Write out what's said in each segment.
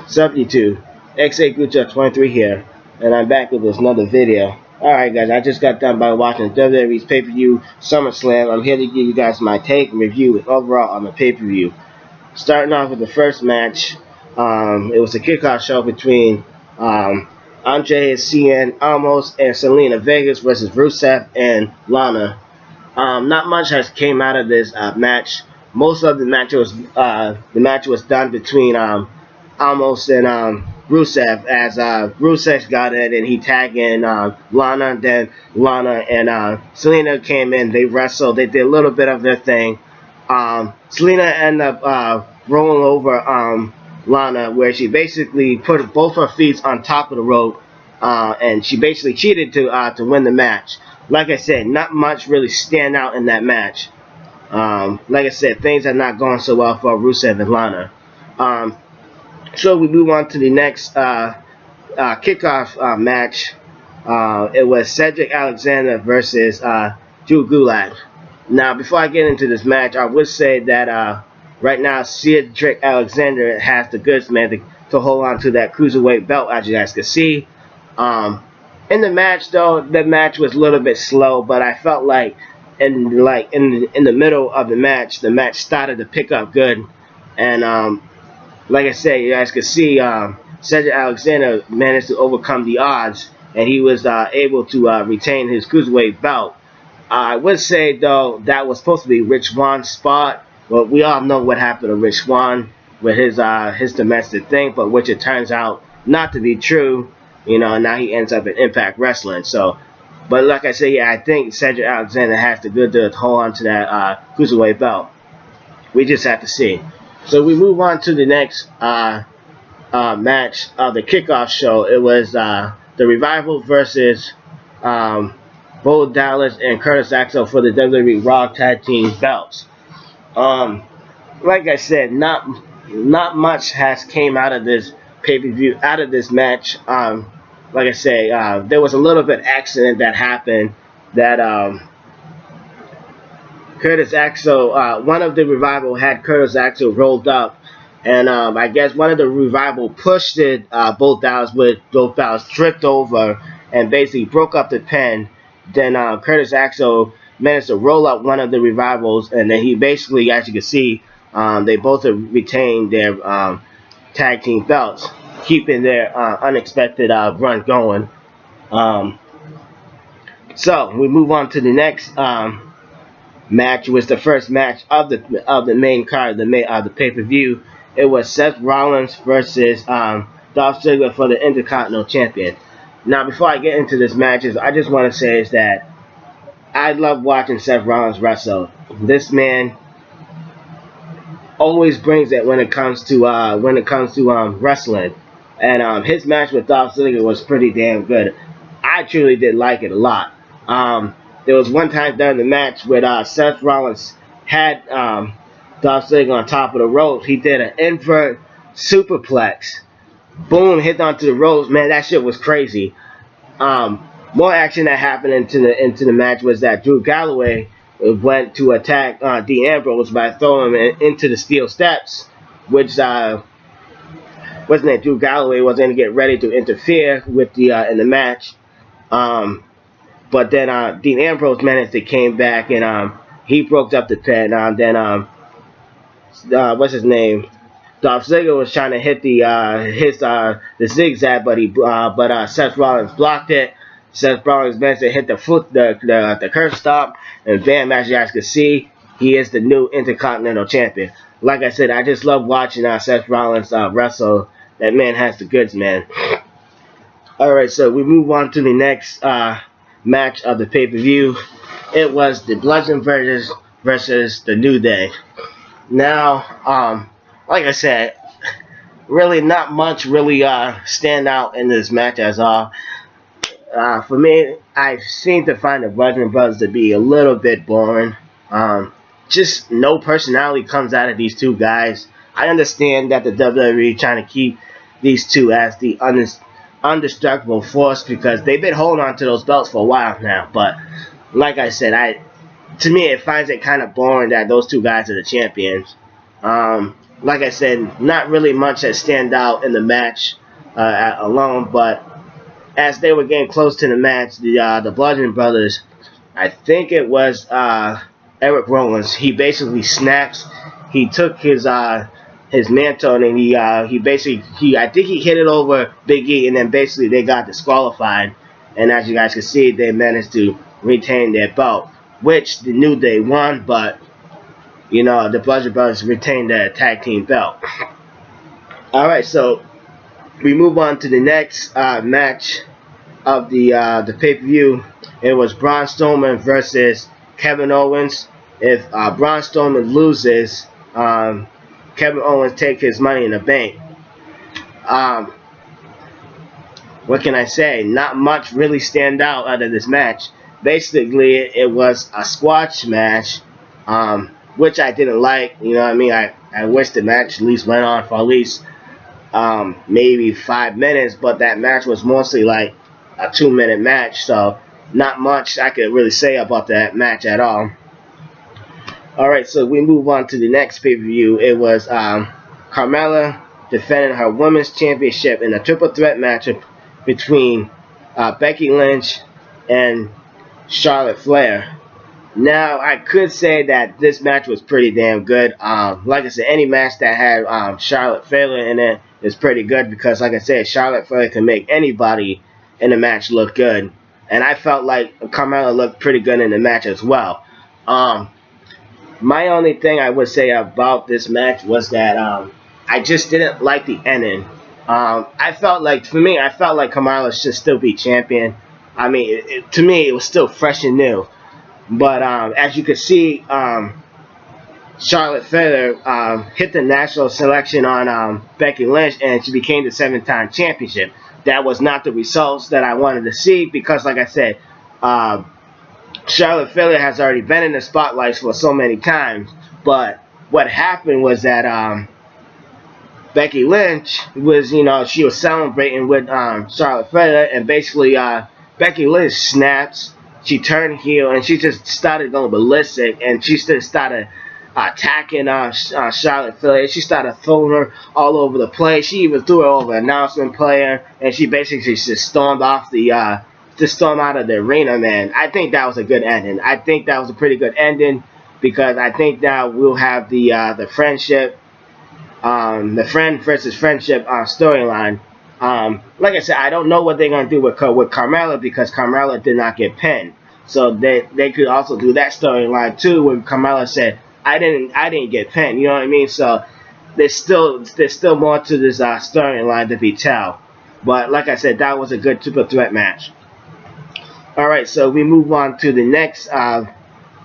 72. XA23 here, and I'm back with this another video. Alright guys, I just got done by watching WWE's pay-per-view SummerSlam. I'm here to give you guys my take and review overall on the pay-per-view. Starting off with the first match, it was a kickoff show between Andre Cien Almost and Selena Vegas versus Rusev and Lana. Not much has came out of this match. Most of the match was done between Almost and Rusev, as Rusev got in and he tagged in Lana. Then Lana and Selena came in. They wrestled. They did a little bit of their thing. Selena ended up rolling over Lana, where she basically put both her feet on top of the rope, and she basically cheated to win the match. Like I said, not much really stand out in that match. Like I said, things are not going so well for Rusev and Lana. So we move on to the next kickoff match. It was Cedric Alexander versus Drew Gulak. Now, before I get into this match, I would say that right now Cedric Alexander has the goods, man, to hold on to that cruiserweight belt, as you guys can see. In the match, though, the match was a little bit slow, but I felt like in the middle of the match started to pick up good, and like I said, you guys can see Cedric Alexander managed to overcome the odds, and he was able to retain his cruiserweight belt. I would say, though, that was supposed to be Rich Swann's spot, but we all know what happened to Rich Swann with his domestic thing, but which it turns out not to be true. You know, and now he ends up in Impact Wrestling. So, but like I said, yeah, I think Cedric Alexander has the good to hold on to that cruiserweight belt. We just have to see. So we move on to the next match of the kickoff show. It was the Revival versus Bo Dallas and Curtis Axel for the WWE Raw Tag Team belts. Like I said, not much has came out of this pay-per-view, out of this match. Like I say, there was a little bit of accident that happened that Curtis Axel, one of the Revival had Curtis Axel rolled up, and I guess one of the Revival pushed it, both Dallas tripped over and basically broke up the pin. Then Curtis Axel managed to roll up one of the Revivals, and then he basically, as you can see, they both retained their tag team belts, keeping their unexpected run going. So we move on to the next match. Was the first match of the main card, the pay-per-view. It was Seth Rollins versus Dolph Ziggler for the Intercontinental Champion. Now, before I get into this match, I just want to say is that I love watching Seth Rollins wrestle. This man always brings it when it comes to wrestling, and his match with Dolph Ziggler was pretty damn good. I truly did like it a lot. There was one time during the match where Seth Rollins had Dolph Ziggler on top of the ropes. He did an invert superplex. Boom, hit onto the ropes. Man, that shit was crazy. More action that happened into the match was that Drew Galloway went to attack Dean Ambrose by throwing him into the steel steps, which wasn't it? Drew Galloway was going to get ready to interfere with in the match, but then Dean Ambrose managed to came back and he broke up the pin. Then what's his name? Dolph Ziggler was trying to hit the zigzag, but Seth Rollins blocked it. Seth Rollins managed to hit the curb stop, and bam, as you guys can see, he is the new Intercontinental Champion. Like I said, I just love watching Seth Rollins wrestle. That man has the goods, man. Alright, so we move on to the next match of the pay-per-view. It was the Bludgeon Brothers versus the New Day. Now, like I said, really not much really stand out in this match as all. For me, I seem to find the Bludgeon Brothers to be a little bit boring. Just no personality comes out of these two guys. I understand that the WWE trying to keep these two as the undestructible force because they've been holding on to those belts for a while now. But like I said, to me it finds it kind of boring that those two guys are the champions. like I said, not really much that stand out in the match alone, but as they were getting close to the match, the Bludgeon Brothers, I think it was Eric Rollins, he basically snaps. He took his mantle and he basically I think he hit it over Big E, and then basically they got disqualified. And as you guys can see, they managed to retain their belt, which the New Day won, but the Bludgeon Brothers retained their tag team belt. All right, so we move on to the next match of the pay-per-view. It was Braun Strowman versus Kevin Owens. If Braun Strowman loses, Kevin Owens takes his Money in the Bank. What can I say? Not much really stand out out of this match. Basically, it was a squash match, which I didn't like. I wish the match at least went on for at least maybe 5 minutes, but that match was mostly like a 2-minute match, so not much I could really say about that match at all. Alright, so we move on to the next pay-per-view. It was Carmella defending her women's championship in a triple threat matchup between Becky Lynch and Charlotte Flair. Now, I could say that this match was pretty damn good. Like I said, any match that had Charlotte Flair in it is pretty good because, like I said, Charlotte Flair can make anybody in the match look good. And I felt like Carmella looked pretty good in the match as well. My only thing I would say about this match was that I just didn't like the ending. I felt like Carmella should still be champion. I mean, to me, it was still fresh and new. But as you can see, Charlotte Flair hit the national selection on Becky Lynch, and she became the 7-time championship. That was not the results that I wanted to see because, like I said, Charlotte Flair has already been in the spotlights for so many times. But what happened was that Becky Lynch was, she was celebrating with Charlotte Flair, and basically Becky Lynch snaps. She turned heel and she just started going ballistic, and she just started attacking Charlotte Flair. She started throwing her all over the place. She even threw her over an announcement player, and she basically just stormed off stormed out of the arena, man. I think that was a good ending. I think that was a pretty good ending because I think now we'll have the friendship, the friend versus friendship storyline. Like I said, I don't know what they're gonna do with Carmella because Carmella did not get pinned. So they could also do that storyline too, where Carmella said, "I didn't get pinned." You know what I mean? So there's still more to this storyline to be told. But like I said, that was a good triple threat match. All right, so we move on to the next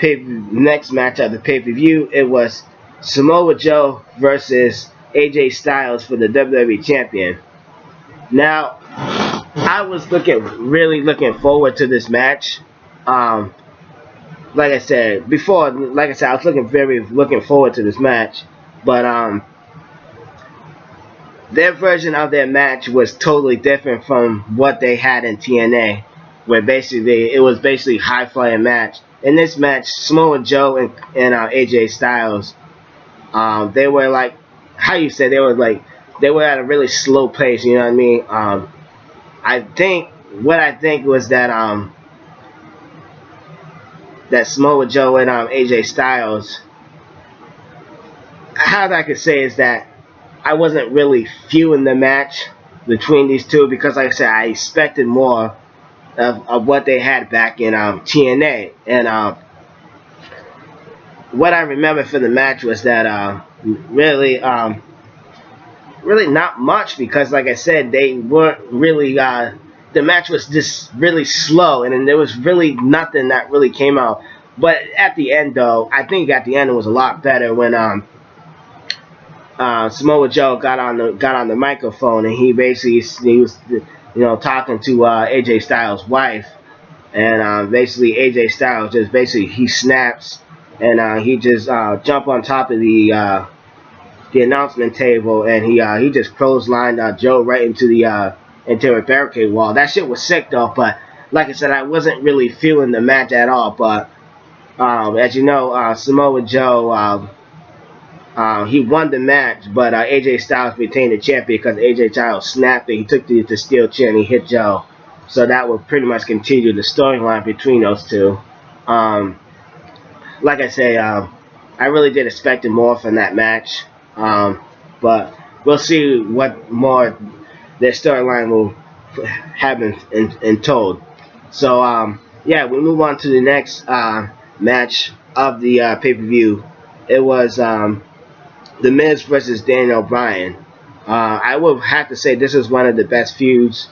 next match of the pay-per-view. It was Samoa Joe versus AJ Styles for the WWE Champion. Now, I was really looking forward to this match. Like I said before, I was looking forward to this match, but their version of their match was totally different from what they had in TNA, where it was basically high-flying match. In this match, Samoa Joe and AJ Styles, they were like, how you say, they were at a really slow pace, you know what I mean? I think was that that Samoa Joe and AJ Styles, how I could say is that I wasn't really feeling the match between these two because, like I said, I expected more of what they had back in TNA. And what I remember for the match was that really not much because, like I said, they weren't really the match was just really slow, and then there was really nothing that really came out. But at the end, though, I think at the end it was a lot better when Samoa Joe got on the microphone, and he was talking to AJ Styles' wife, and basically AJ Styles he snaps, and he just jump on top of the announcement table, and he just clotheslined Joe right into a barricade wall. That shit was sick though, but like I said, I wasn't really feeling the match at all. But as you know, Samoa Joe He won the match, but AJ Styles retained the champion because AJ Styles snapped it. He took the steel chair and he hit Joe. So that would pretty much continue the storyline between those two. Um, like I say, I really did expect more from that match. But we'll see what more their storyline will have been told. So, yeah, we move on to the next match of the pay-per-view. It was The Miz versus Daniel Bryan. I would have to say this is one of the best feuds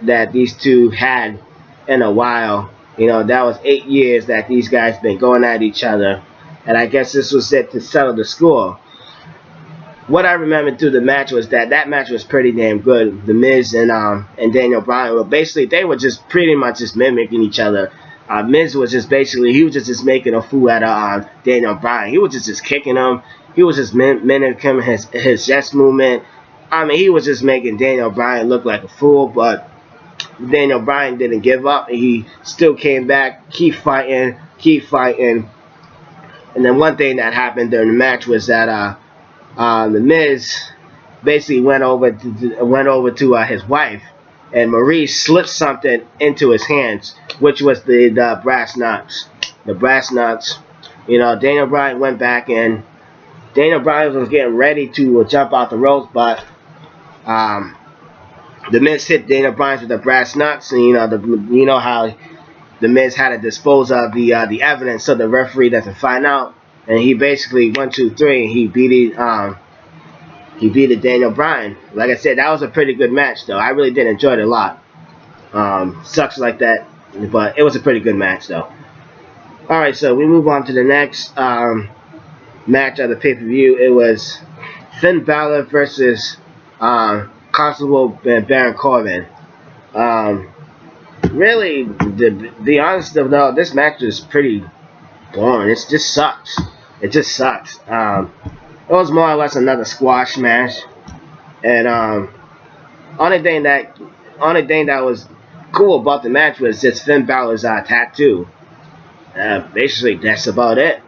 that these two had in a while. You know, that was 8 years that these guys been going at each other, and I guess this was it to settle the score. What I remember through the match was that match was pretty damn good. The Miz and Daniel Bryan were basically, they were just pretty much just mimicking each other. Miz was just basically, he was just making a fool out of Daniel Bryan. He was just kicking him. He was just mimicking his chest movement. I mean, he was just making Daniel Bryan look like a fool, but Daniel Bryan didn't give up. He still came back, keep fighting. And then one thing that happened during the match was that The Miz basically went over to his wife, and Marie slipped something into his hands, which was the brass knucks. The brass knucks. You know, Daniel Bryan went back in. Daniel Bryan was getting ready to jump out the ropes, but The Miz hit Daniel Bryan with the brass knucks, and you know how The Miz had to dispose of the evidence so the referee doesn't find out. And he basically 1, 2, 3. He beat Daniel Bryan. Like I said, that was a pretty good match, though. I really did enjoy it a lot. Sucks like that, but it was a pretty good match, though. All right, so we move on to the next match of the pay-per-view. It was Finn Balor versus Constable Baron Corbin. Really, to be honest though, this match was pretty boring. It just sucks. It just sucks. It was more or less another squash match, and only thing that was cool about the match was just Finn Balor's tattoo. Basically, that's about it.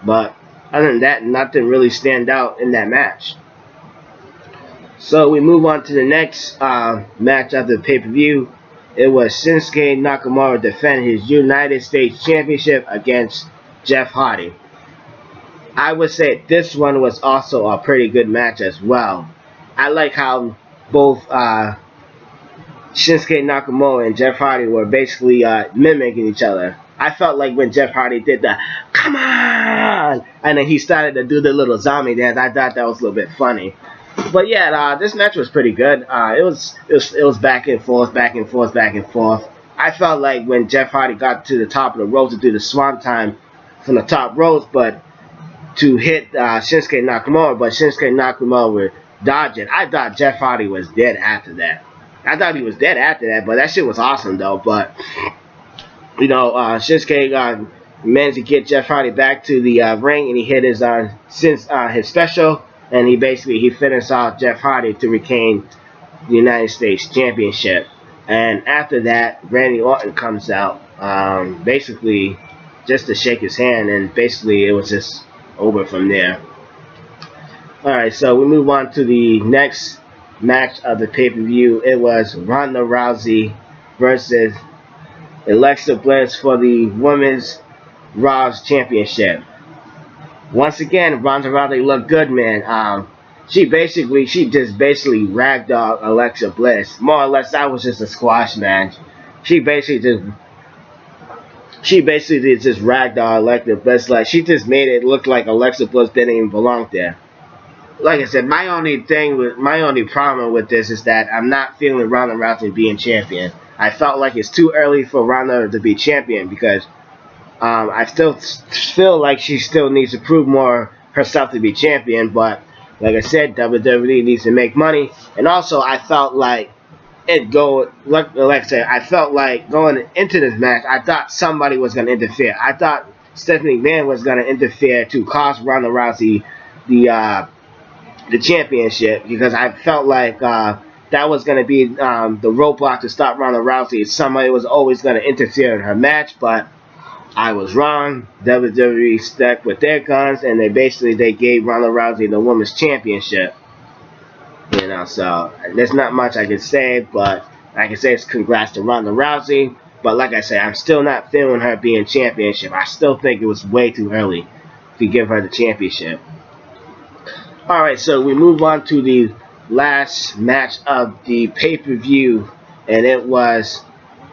But other than that, nothing really stand out in that match. So we move on to the next match of the pay-per-view. It was Shinsuke Nakamura defending his United States Championship against Jeff Hardy. I would say this one was also a pretty good match as well. I like how both Shinsuke Nakamura and Jeff Hardy were basically mimicking each other. I felt like when Jeff Hardy did the "come on" and then he started to do the little zombie dance, I thought that was a little bit funny. But yeah, this match was pretty good. It was back and forth. I felt like when Jeff Hardy got to the top of the ropes to do the swan time from the top ropes, but to hit Shinsuke Nakamura, but Shinsuke Nakamura would dodge it. I thought Jeff Hardy was dead after that. But that shit was awesome though. But you know, Shinsuke managed to get Jeff Hardy back to the ring, and he hit his special. And he finished off Jeff Hardy to retain the United States Championship. And after that, Randy Orton comes out, basically just to shake his hand, and basically it was just over from there. Alright, so we move on to the next match of the pay-per-view. It was Ronda Rousey versus Alexa Bliss for the Women's Raw's Championship. Once again, Ronda Rousey looked good, man. She just basically ragdolled Alexa Bliss. More or less, that was just a squash match. She basically just ragdolled Alexa Bliss. Like, she just made it look like Alexa Bliss didn't even belong there. Like I said, my only problem with this is that I'm not feeling Ronda Rousey being champion. I felt like it's too early for Ronda to be champion because I still feel like she still needs to prove more herself to be champion, but like I said, WWE needs to make money. And also, I felt like I felt like going into this match, I thought somebody was going to interfere. I thought Stephanie McMahon was going to interfere to cost Ronda Rousey the championship, because I felt like that was going to be the roadblock to stop Ronda Rousey. Somebody was always going to interfere in her match, but I was wrong. WWE stuck with their guns, and they gave Ronda Rousey the Women's Championship. You know, so there's not much I can say, but I can say it's congrats to Ronda Rousey. But like I said, I'm still not feeling her being championship. I still think it was way too early to give her the championship. Alright, so we move on to the last match of the pay-per-view, and it was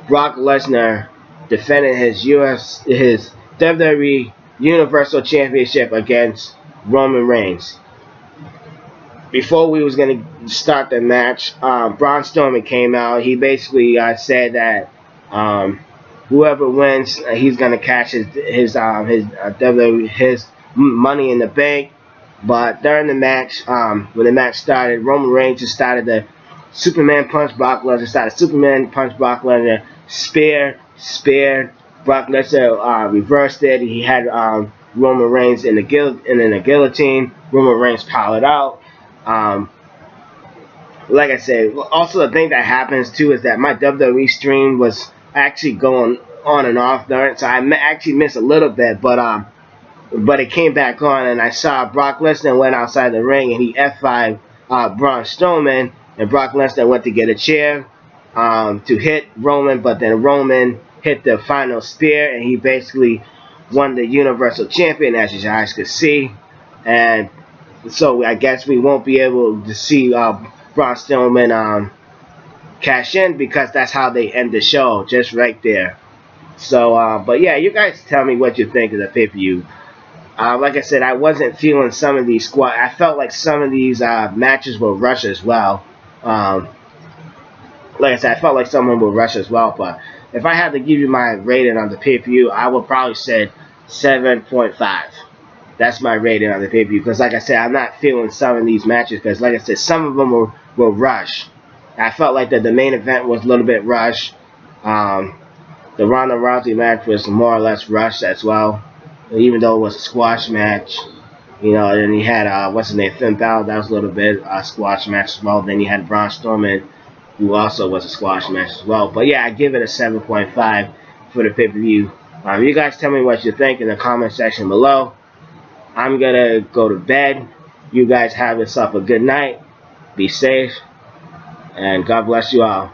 Brock Lesnar defending his WWE Universal Championship against Roman Reigns. Before we was going to start the match, Braun Strowman came out. He basically said that whoever wins, he's going to cash his Money in the Bank. But during the match, when the match started, Roman Reigns just started the Superman punch Brock Lesnar. Started Superman punch Brock Lesnar. Spear. Brock Lesnar reversed it. He had Roman Reigns in the guillotine. Roman Reigns powered out. Like I said, also the thing that happens too is that my WWE stream was actually going on and off during, so I actually missed a little bit, but it came back on, and I saw Brock Lesnar went outside the ring and he F5 Braun Strowman, and Brock Lesnar went to get a chair to hit Roman, but then Roman hit the final spear, and he basically won the Universal Champion, as you guys could see. And so I guess we won't be able to see Braun Strowman cash in, because that's how they end the show, just right there. So, but yeah, you guys tell me what you think of the pay-per-view. Like I said, I wasn't feeling some of these I felt like some of these matches were rushed as well. Like I said, I felt like some of them were rushed as well. But if I had to give you my rating on the pay-per-view, I would probably say 7.5. That's my rating on the pay-per-view. Because like I said, I'm not feeling some of these matches. Because like I said, some of them were rushed. I felt like the main event was a little bit rushed. The Ronda Rousey match was more or less rushed as well. Even though it was a squash match, you know, and he had, what's his name, Finn Balor, that was a little bit squash match as well. Then you had Braun Strowman, who also was a squash match as well. But yeah, I give it a 7.5 for the pay-per-view. You guys tell me what you think in the comment section below. I'm going to go to bed. You guys have yourself a good night. Be safe. And God bless you all.